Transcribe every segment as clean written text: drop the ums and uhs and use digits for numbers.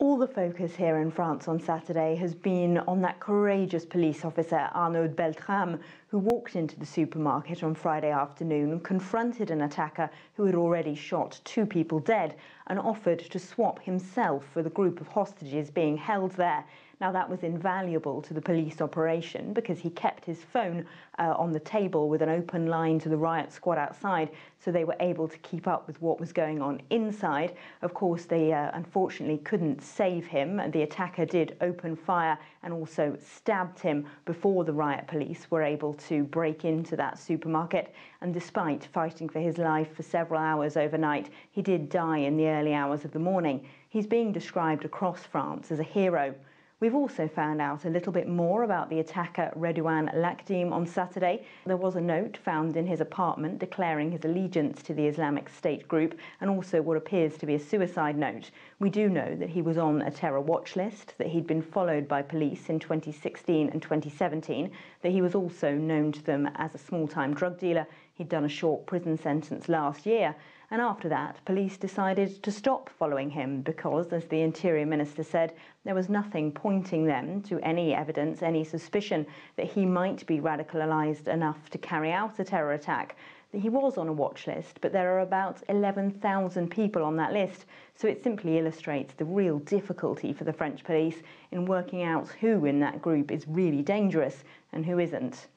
All the focus here in France on Saturday has been on that courageous police officer, Arnaud Beltrame, who walked into the supermarket on Friday afternoon, confronted an attacker who had already shot 2 people dead, and offered to swap himself for the group of hostages being held there. Now, that was invaluable to the police operation because he kept his phone on the table with an open line to the riot squad outside, so they were able to keep up with what was going on inside. Of course, they unfortunately couldn't save him. The attacker did open fire and also stabbed him before the riot police were able to break into that supermarket. And despite fighting for his life for several hours overnight, he did die in the early hours of the morning. He's being described across France as a hero. We've also found out a little bit more about the attacker Redouane Lakdim on Saturday. There was a note found in his apartment declaring his allegiance to the Islamic State group, and also what appears to be a suicide note. We do know that he was on a terror watch list, that he'd been followed by police in 2016 and 2017, that he was also known to them as a small-time drug dealer. He'd done a short prison sentence last year. And after that, police decided to stop following him because, as the Interior Minister said, there was nothing pointing them to any evidence, any suspicion that he might be radicalised enough to carry out a terror attack. He was on a watch list, but there are about 11,000 people on that list, so it simply illustrates the real difficulty for the French police in working out who in that group is really dangerous and who isn't.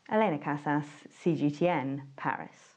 Elena Casas, CGTN, Paris.